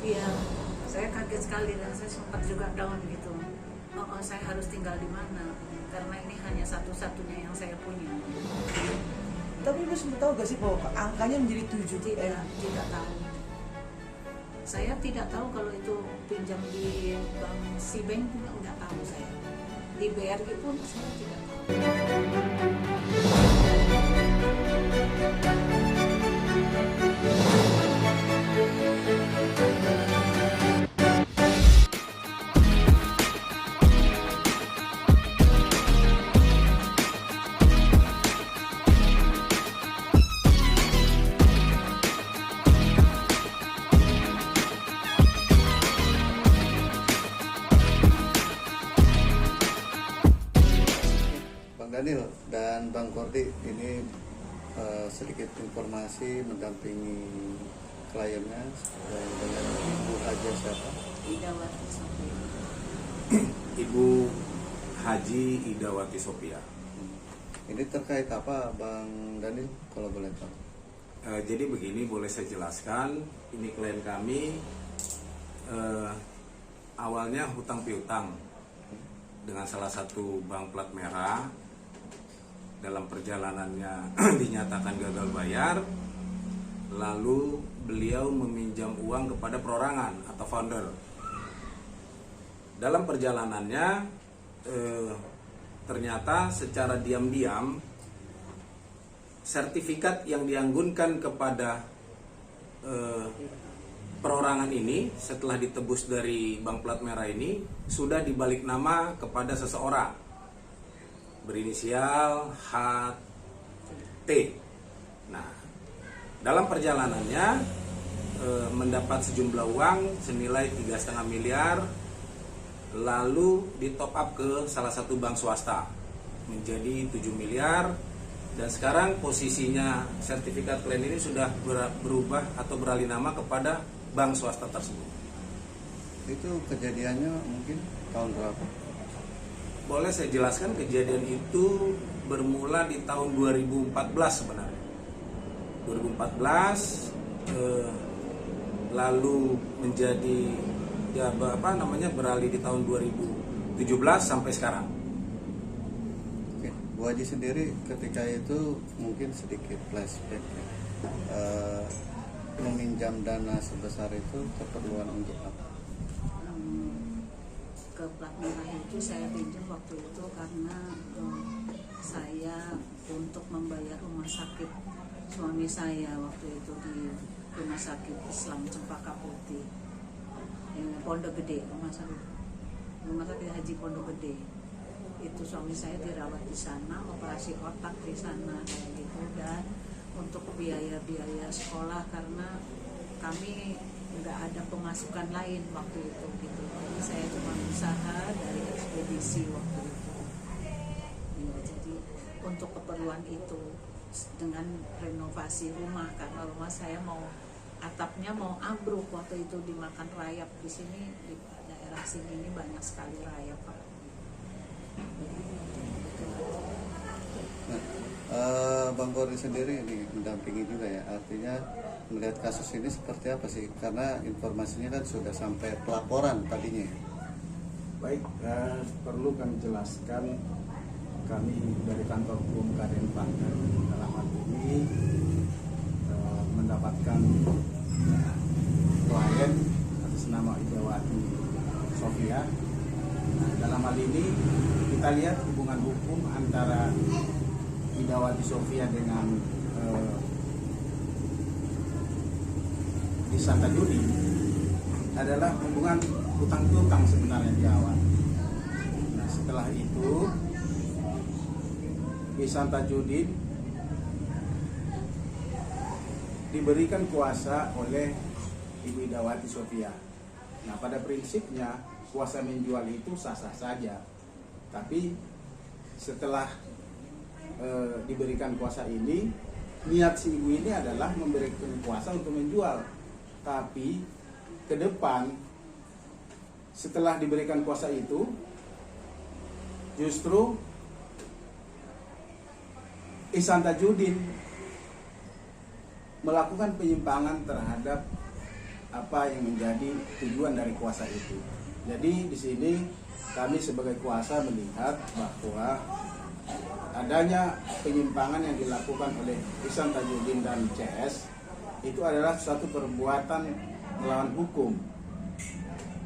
Iya, saya kaget sekali dan saya sempat juga down gitu. Saya harus tinggal di mana? Karena ini hanya satu-satunya yang saya punya. Tapi Ibu sempat tahu gak sih bahwa angkanya menjadi 7? Tidak tahu. Saya tidak tahu kalau itu pinjam di bank Bank juga nggak tahu saya. Di BRI pun saya tidak tahu. Bang Daniel dan Bang Kordi, ini sedikit informasi mendampingi kliennya dengan Ibu Haja siapa? Idawati Sophia. Ibu Haji Idawati Sophia. Ini terkait apa Bang Daniel kalau boleh tahu? Jadi begini, boleh saya jelaskan. Ini klien kami awalnya hutang piutang dengan salah satu bank plat merah. Dalam perjalanannya dinyatakan gagal bayar, lalu beliau meminjam uang kepada perorangan atau founder. Dalam perjalanannya ternyata secara diam-diam sertifikat yang dianggunkan kepada perorangan ini setelah ditebus dari bank plat merah ini sudah dibalik nama kepada seseorang berinisial HT. Nah, dalam perjalanannya mendapat sejumlah uang senilai 3,5 miliar, lalu ditop up ke salah satu bank swasta menjadi 7 miliar, dan sekarang posisinya sertifikat klien ini sudah berubah atau beralih nama kepada bank swasta tersebut. Itu kejadiannya mungkin tahun berapa? Boleh saya jelaskan, kejadian itu bermula di tahun 2014 sebenarnya. 2014 lalu menjadi beralih di tahun 2017 sampai sekarang. Oke, Bu Haji sendiri ketika itu mungkin sedikit flashback ya. Meminjam dana sebesar itu keperluan untuk apa? Ke plat merah itu saya pinjam waktu itu karena saya untuk membayar rumah sakit suami saya waktu itu di Rumah Sakit Islam Cempaka Putih, Pondok Gede, rumah sakit Haji Pondok Gede. Itu suami saya dirawat di sana, operasi otak di sana kayak gitu, dan untuk biaya-biaya sekolah karena kami nggak ada pemasukan lain waktu itu gitu. Jadi saya cuma usaha dari ekspedisi waktu itu. Ya, jadi untuk keperluan itu dengan renovasi rumah, karena rumah saya atapnya mau ambruk waktu itu, dimakan rayap. Di sini di daerah sini ini banyak sekali rayap, Pak. Bang Kordi sendiri ini mendampingi juga ya, artinya melihat kasus ini seperti apa sih? Karena informasinya kan sudah sampai pelaporan tadinya. Baik, perlu kami jelaskan, kami dari kantor hukum Kaden Pangan dalam hal ini mendapatkan klien atas nama Idawati Sophia. Nah, dalam hal ini kita lihat hubungan hukum antara Idawati Sophia dengan Isanta Judi adalah hubungan hutang piutang sebenarnya di awal. Nah, setelah itu Isanta Judi diberikan kuasa oleh Ibu Idawati Sophia. Nah, pada prinsipnya kuasa menjual itu sah-sah saja, tapi setelah diberikan kuasa ini, niat si ibu ini adalah memberikan kuasa untuk menjual. Tapi ke depan setelah diberikan kuasa itu, justru Ihsan Tajudin melakukan penyimpangan terhadap apa yang menjadi tujuan dari kuasa itu. Jadi di sini kami sebagai kuasa melihat bahwa adanya penyimpangan yang dilakukan oleh Ihsan Tajudin dan CS itu adalah suatu perbuatan melawan hukum,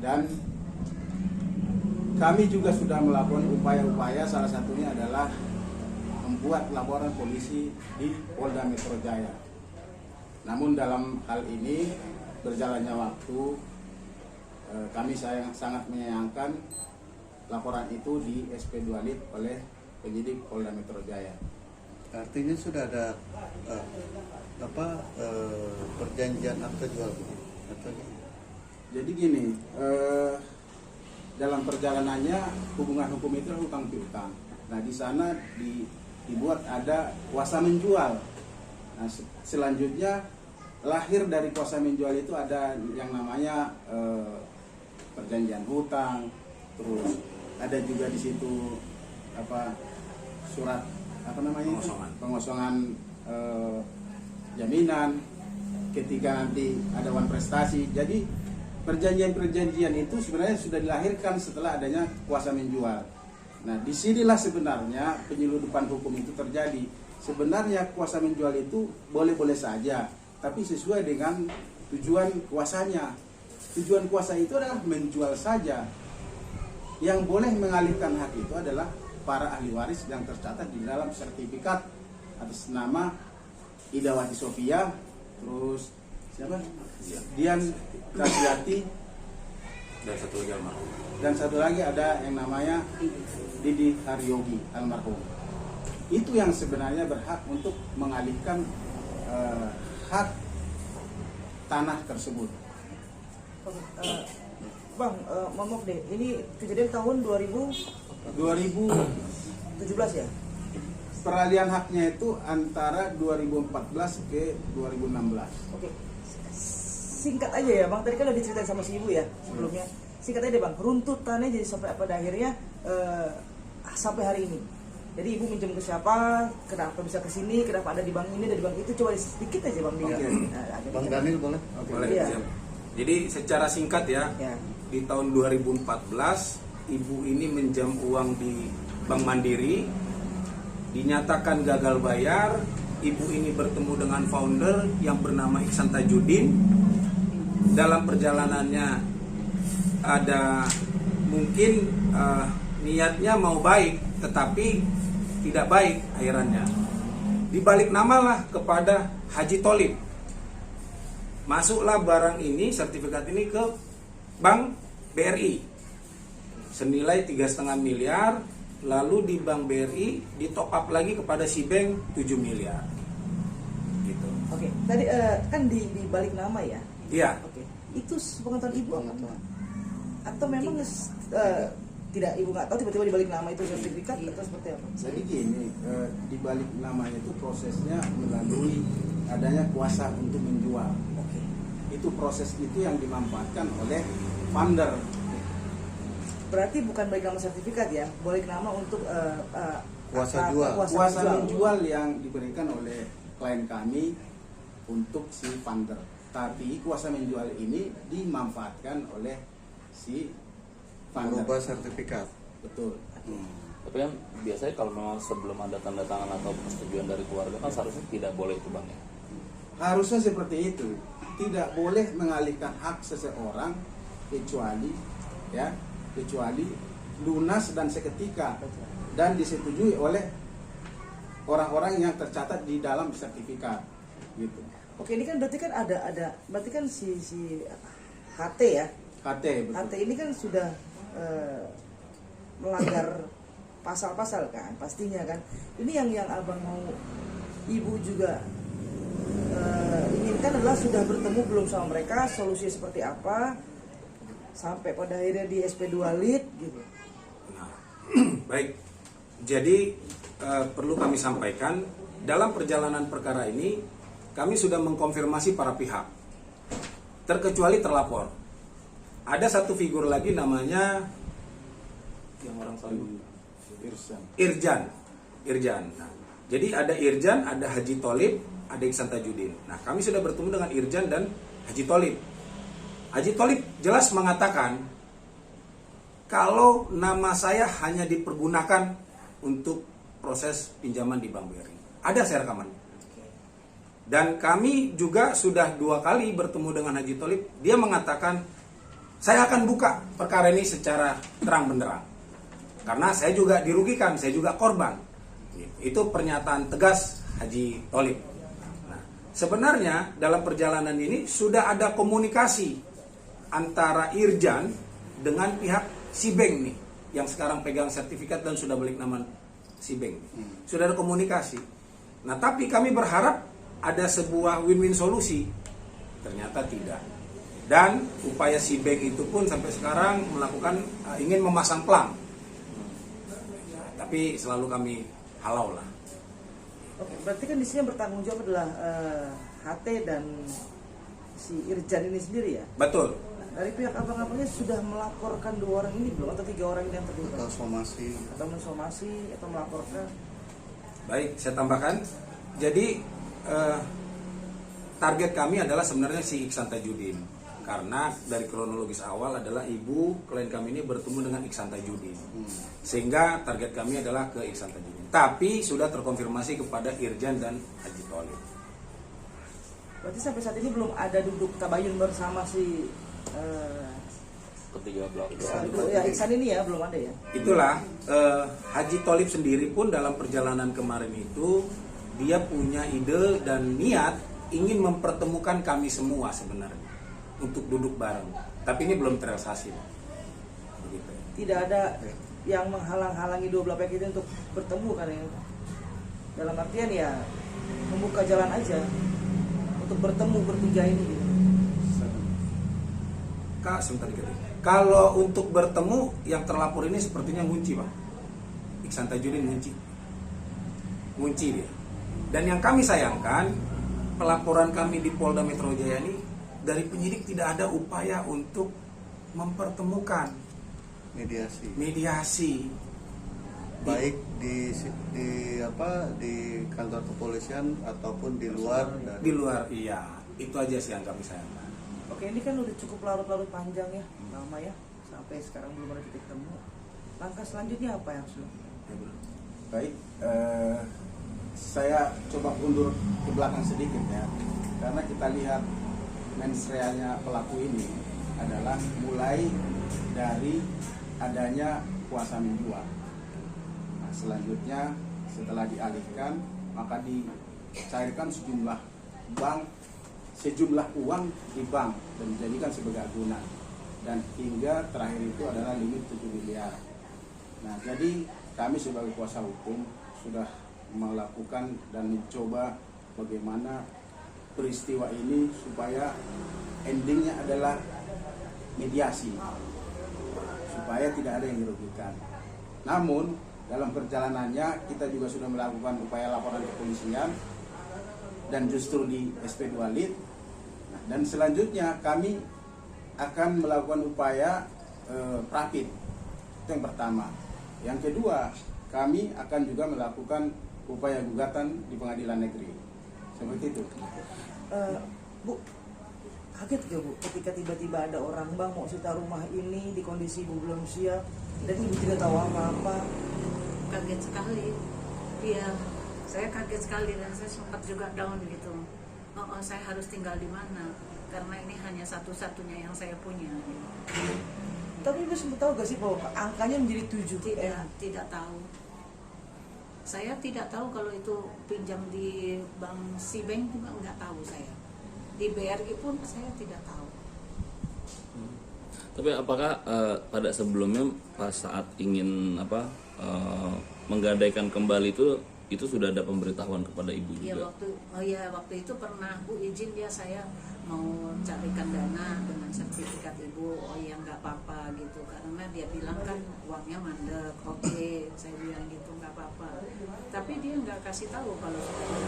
dan kami juga sudah melakukan upaya-upaya, salah satunya adalah membuat laporan polisi di Polda Metro Jaya. Namun dalam hal ini berjalannya waktu, kami sangat menyayangkan laporan itu di SP2 Lit oleh penyidik Polda Metro Jaya. Artinya sudah ada perjanjian akta jual beli atau Jadi gini, dalam perjalanannya hubungan hukum itu adalah hutang piutang. Nah di sana dibuat ada kuasa menjual. Nah selanjutnya lahir dari kuasa menjual itu ada yang namanya perjanjian hutang, terus ada juga di situ surat pengosongan jaminan ketika nanti ada wan prestasi. Jadi perjanjian-perjanjian itu sebenarnya sudah dilahirkan setelah adanya kuasa menjual. Nah disinilah sebenarnya penyeludupan hukum itu terjadi. Sebenarnya kuasa menjual itu boleh-boleh saja, tapi sesuai dengan tujuan kuasanya. Tujuan kuasa itu adalah menjual saja. Yang boleh mengalihkan hak itu adalah para ahli waris yang tercatat di dalam sertifikat atas nama Idawati Sofia, terus siapa? Dian Kasiyati, dan satu lagi ada yang namanya Didi Haryogi almarhum. Itu yang sebenarnya berhak untuk mengalihkan hak tanah tersebut. Bang, mohon maaf deh, ini kejadian tahun 2017 ya? Peralihan haknya itu antara 2014 ke 2016. Oke. Singkat aja ya Bang, tadi kan udah diceritain sama si Ibu ya sebelumnya. Singkat aja deh Bang, runtutannya jadi sampai pada akhirnya sampai hari ini. Jadi Ibu minjem ke siapa, kenapa bisa ke sini, kenapa ada di bank ini, ada di bank itu, coba sedikit aja Bang. Bang Daniel boleh? Boleh. Iya. Jadi secara singkat ya, di tahun 2014 Ibu ini minjam uang di Bank Mandiri, dinyatakan gagal bayar. Ibu ini bertemu dengan founder yang bernama Ihsan Tajudin. Dalam perjalanannya ada mungkin niatnya mau baik, tetapi tidak baik akhirannya. Dibalik namalah kepada Haji Tholib. Masuklah barang ini, sertifikat ini ke Bank BRI senilai 3,5 miliar. Lalu di Bank BRI di top up lagi kepada si bank 7 miliar. Gitu. Oke, tadi kan di balik nama ya? Iya. Oke. Itu sepengetahuan Ibu apa? Atau memang tidak Ibu nggak tahu tiba-tiba di balik nama itu sertifikat atau seperti apa? Jadi gini, di balik namanya itu prosesnya melalui adanya kuasa untuk menjual. Oke. Itu proses itu yang dimanfaatkan oleh founder. Berarti bukan balik nama sertifikat ya, balik nama untuk Kuasa jual. Kuasa menjual yang diberikan oleh klien kami untuk si founder. Tapi kuasa menjual ini dimanfaatkan oleh si founder. Merubah sertifikat. Betul. Tapi kan biasanya kalau memang sebelum ada tanda tangan atau persetujuan dari keluarga kan seharusnya tidak boleh itu Bang ya? Harusnya seperti itu. Tidak boleh mengalihkan hak seseorang kecuali lunas dan seketika dan disetujui oleh orang-orang yang tercatat di dalam sertifikat gitu. Oke, ini kan berarti kan ada berarti kan si HT ya. KT betul. HT ini kan sudah melanggar pasal-pasal kan, pastinya kan. Ini yang Abang mau Ibu juga inginkan adalah sudah bertemu belum sama mereka, solusi seperti apa sampai pada akhirnya di SP2 Lit gitu. Nah, baik. Jadi perlu kami sampaikan dalam perjalanan perkara ini kami sudah mengkonfirmasi para pihak, terkecuali terlapor. Ada satu figur lagi namanya yang orang selalu Irjan. Nah, jadi ada Irjan, ada Haji Tholib, ada Ihsan Tajudin. Nah, kami sudah bertemu dengan Irjan dan Haji Tholib. Haji Tholib jelas mengatakan kalau nama saya hanya dipergunakan untuk proses pinjaman di Bank BRI. Ada saya rekaman. Dan kami juga sudah 2 kali bertemu dengan Haji Tholib. Dia mengatakan, saya akan buka perkara ini secara terang benderang. Karena saya juga dirugikan, saya juga korban. Itu pernyataan tegas Haji Tholib. Nah, sebenarnya dalam perjalanan ini sudah ada komunikasi antara Irjan dengan pihak Sibeng nih, yang sekarang pegang sertifikat dan sudah balik nama Sibeng. Sudah ada komunikasi. Nah, tapi kami berharap ada sebuah win-win solusi. Ternyata tidak. Dan upaya Sibeng itu pun sampai sekarang melakukan ingin memasang pelang. Tapi selalu kami halau lah. Oke, berarti kan di sini yang bertanggung jawab adalah HT dan si Irjan ini sendiri ya? Betul. Dari pihak abang-abangnya sudah melaporkan 2 orang ini belum, atau 3 orang ini yang terlibat? Atau somasi. Atau mensomasi atau melaporkan? Baik, saya tambahkan. Jadi target kami adalah sebenarnya si Iksan Tajudin. Karena dari kronologis awal adalah ibu klien kami ini bertemu dengan Iksan Tajudin. Sehingga target kami adalah ke Iksan Tajudin. Tapi sudah terkonfirmasi kepada Irjan dan Haji Tholib. Berarti sampai saat ini belum ada duduk tabayun bersama si Ketiga belah. Iksan ini ya, belum ada ya? Itulah Haji Tholib sendiri pun dalam perjalanan kemarin itu dia punya ide dan niat ingin mempertemukan kami semua sebenarnya untuk duduk bareng. Tapi ini belum terrealisasi. Begitu. Tidak ada yang menghalang-halangi 2 belah pihak itu untuk bertemu kan ya? Dalam artian ya membuka jalan aja untuk bertemu bertiga ini gitu. Kak, sebentar dikit. Kalau untuk bertemu yang terlapor ini sepertinya ngunci, Pak. Iksan Tajudin ngunci dia. Dan yang kami sayangkan, pelaporan kami di Polda Metro Jaya ini dari penyidik tidak ada upaya untuk mempertemukan mediasi Baik di kantor kepolisian ataupun di luar di luar. Iya, itu aja sih yang kami sayangkan. Oke, ini kan udah cukup larut-larut panjang ya, lama ya, sampai sekarang belum ada titik temu. Langkah selanjutnya apa yang sudah? Baik, saya coba mundur ke belakang sedikit ya, karena kita lihat mensreanya pelaku ini adalah mulai dari adanya kuasa menjual. Nah, selanjutnya setelah dialihkan maka dicairkan sejumlah uang di bank dan dijadikan sebagai agunan, dan hingga terakhir itu adalah limit 7 miliar. Nah, jadi kami sebagai kuasa hukum sudah melakukan dan mencoba bagaimana peristiwa ini supaya endingnya adalah mediasi, supaya tidak ada yang dirugikan. Namun dalam perjalanannya kita juga sudah melakukan upaya laporan kepolisian dan justru di SP2 Lid. Nah, dan selanjutnya kami akan melakukan upaya prapit. Itu yang pertama. Yang kedua, kami akan juga melakukan upaya gugatan di pengadilan negeri. Seperti itu. Bu, kaget gak Bu ketika tiba-tiba ada orang, Bang, mau sita rumah ini di kondisi ibu belum siap dan ibu tidak tahu apa-apa? Kaget sekali. Iya, saya kaget sekali dan saya sempat juga down gitu. Saya harus tinggal di mana? Karena ini hanya satu-satunya yang saya punya. Tapi ibu sempat tahu gak sih bahwa angkanya menjadi 7? Tidak tahu. Saya tidak tahu kalau itu pinjam di Bank Sibeng juga nggak tahu saya. Di BRI pun saya tidak tahu. Tapi apakah pada sebelumnya pas saat ingin menggadaikan kembali itu sudah ada pemberitahuan kepada ibu juga? Waktu itu pernah Bu izin dia, saya mau carikan dana dengan sertifikat ibu. Oh ya nggak apa-apa gitu, karena dia bilang kan uangnya mandek. Oke, saya bilang gitu nggak apa-apa. Tapi dia nggak kasih tahu kalau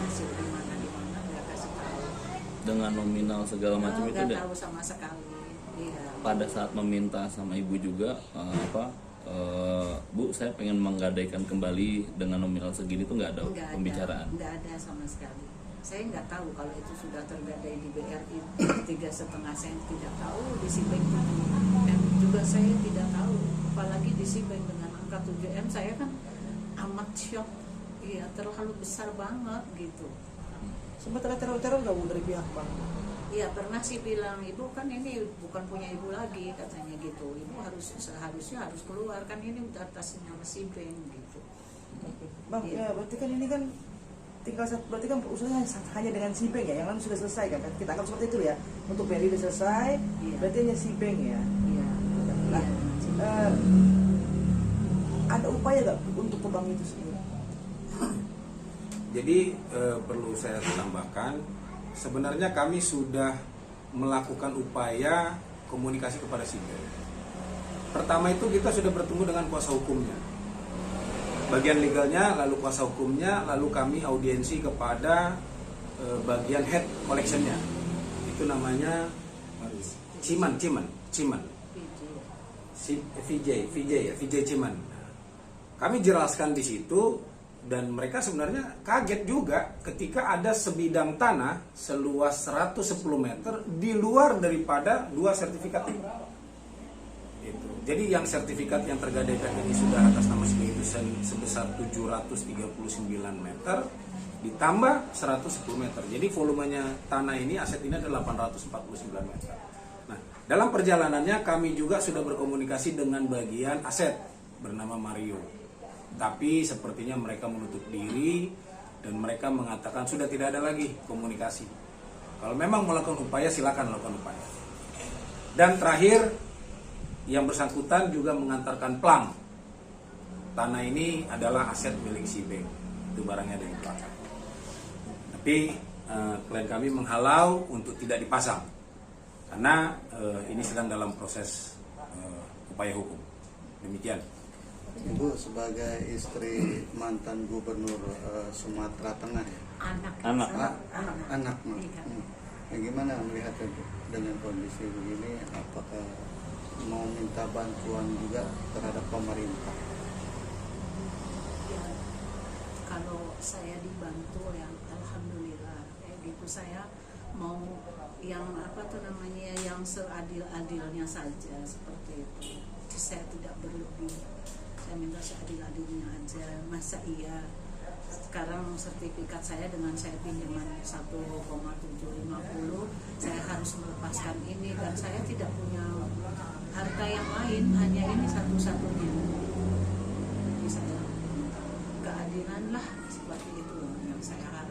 hasil di mana nggak kasih tahu. Dengan nominal segala macam itu nggak tahu sama sekali. Iya. Pada saat meminta sama ibu juga Bu, saya pengen menggadaikan kembali dengan nominal segini tuh nggak ada pembicaraan? Nggak ada sama sekali. Saya nggak tahu kalau itu sudah tergadai di BRI 3,5 sen, tidak tahu di Sibank juga saya tidak tahu, apalagi di Sibank dengan angka 7M saya kan amat shock, iya terlalu besar banget gitu. Sempat ada teror-teror nggak Bu dari pihak bank? Iya pernah sih bilang, ibu kan ini bukan punya ibu lagi katanya gitu, ibu seharusnya harus keluar, kan ini udah atas nama Sibank gitu. Bang, Iya. ya berarti kan ini kan tinggal berarti kan usahanya hanya dengan Sibank ya, yang lain sudah selesai kan? Kita anggap seperti itu ya. Untuk BRI sudah selesai, Iya. berarti hanya Sibank ya. Iya. Nah, Iya. ada upaya nggak untuk ke bank itu sendiri? Jadi perlu saya tambahkan, sebenarnya kami sudah melakukan upaya komunikasi kepada Sibank. Pertama itu kita sudah bertemu dengan kuasa hukumnya, bagian legalnya, lalu kuasa hukumnya, lalu kami audiensi kepada bagian head collectionnya, itu namanya Ciman. VJ Ciman. Kami jelaskan di situ, dan mereka sebenarnya kaget juga ketika ada sebidang tanah seluas 110 meter di luar daripada 2 sertifikat ini. Itu. Jadi yang sertifikat yang tergadaikan ini sudah atas nama itu sebesar 739 meter ditambah 110 meter. Jadi volumenya tanah ini, aset ini adalah 849 meter. Nah, dalam perjalanannya kami juga sudah berkomunikasi dengan bagian aset bernama Mario. Tapi sepertinya mereka menutup diri dan mereka mengatakan sudah tidak ada lagi komunikasi. Kalau memang melakukan upaya, silakan lakukan upaya. Dan terakhir, yang bersangkutan juga mengantarkan plang. Tanah ini adalah aset milik Sibank. Itu barangnya ada di belakang. Tapi klien kami menghalau untuk tidak dipasang karena ini sedang dalam proses upaya hukum. Demikian. Ibu sebagai istri mantan gubernur Sumatera Tengah ya? Anak. Anak. Iya. Ya, gimana melihatnya Bu, dengan kondisi begini? Apakah mau minta bantuan juga terhadap pemerintah? Ya, kalau saya dibantu ya alhamdulillah, kayak gitu. Saya mau yang yang seadil-adilnya saja, seperti itu. Saya tidak berlebih, saya minta seadil-adilnya aja. Masa iya sekarang sertifikat saya dengan saya pinjaman 1,750 saya harus melepaskan ini, dan saya tidak punya harta yang lain, hanya ini satu-satunya. Jadi saya keadilan lah, seperti itu yang saya harapkan.